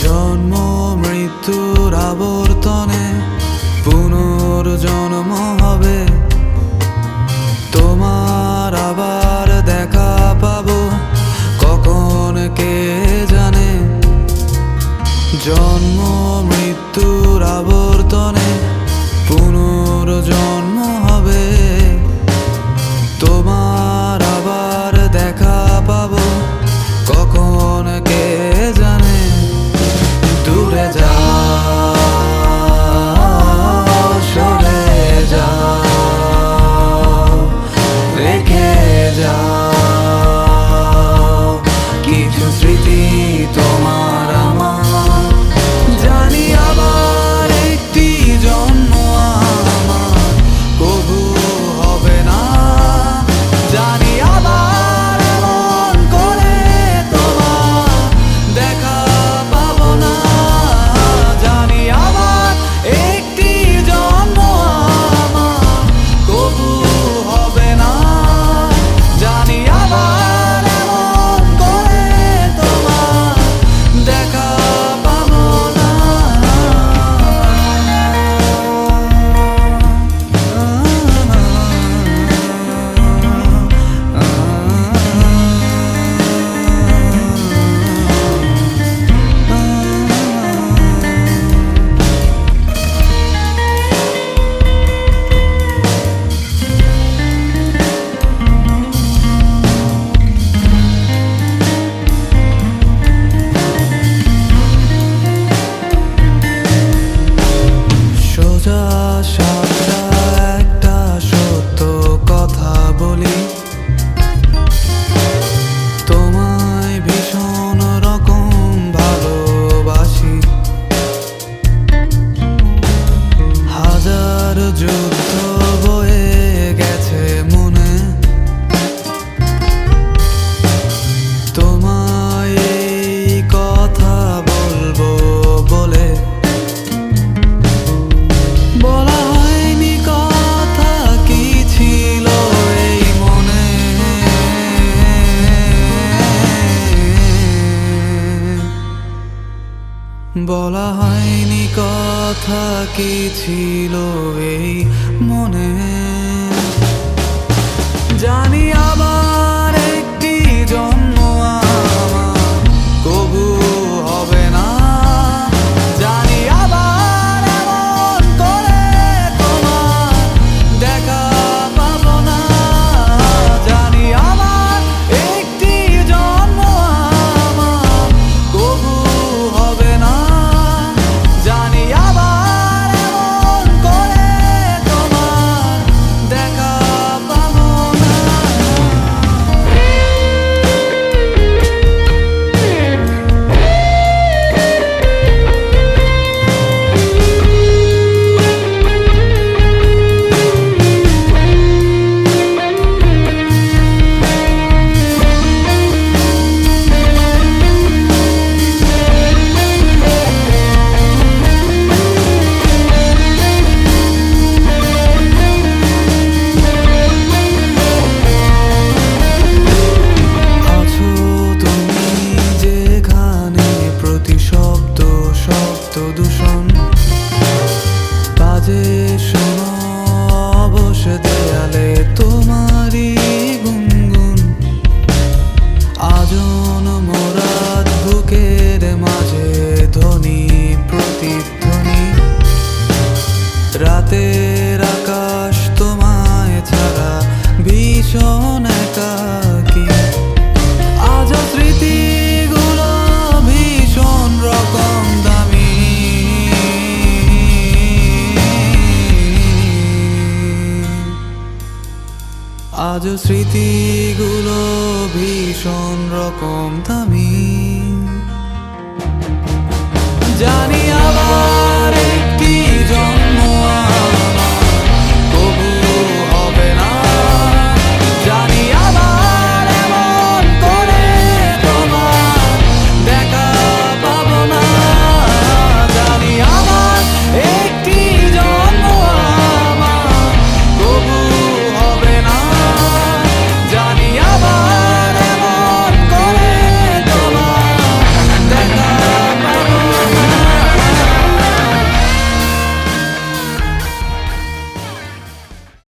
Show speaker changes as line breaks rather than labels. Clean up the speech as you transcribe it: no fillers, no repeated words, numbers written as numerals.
জন্ম মৃত্যুর আবর্তনে পুনর্জন্ম হবে, তোমার আবার দেখা পাবো কখন কে জানে। জন্ম মৃত্যুর আবর্তনে পুনর্জন্ম হবে, তোমার আবার দেখা পাবো কখন কে জানে। দূরে যাও, সরে যাও, রেখে যাও কিছু স্মৃতি তোমার আমার। জানি আবার একটি জন্ম আমার কবু হবে না, জানি আবার এমন করে তোমার দেখা পাবো না। জানি আবার একটি জন্ম আমার কবু হবে না, জানি আবার এমন করে তোমার দেখা পাবো না। সোজা সাপটা একটা সত্য কথা বলি, তোমায় ভীষণ রকম ভালোবাসি। হাজার যুদ্ধ বয়ে গেছে মনে, তোমায় এই কথা বলবো বলে। বলা হয়নি কথা কি ছিল এই মনে, বলা হয়নি কথা কি ছিল এই মনে। জানি আবার একটি জন্ম আমার কবু হবে না, জানি আবার এমন করে তোমার দেখা পাবো না। জানি আবার একটি জন্ম আমার কবু হবে না, জানি আবার এমন করে তোমার দেখা পাবো না। আছো তুমি যেখানে প্রতি শব্দ শব্দ দূষণ বাজে, শোনো অবশ দেয়ালে তোমারই গুনগুন। আজন মোরাদ বুকের মাঝে ধ্বনি প্রতিধ্বনি, রাতের আকাশ তোমায় ছাড়া ভীষণ একাকী। আজও স্মৃতিগুলো ভীষণ রকম দামি, আজও স্মৃতিগুলো ভীষণ রকম দামি। জানি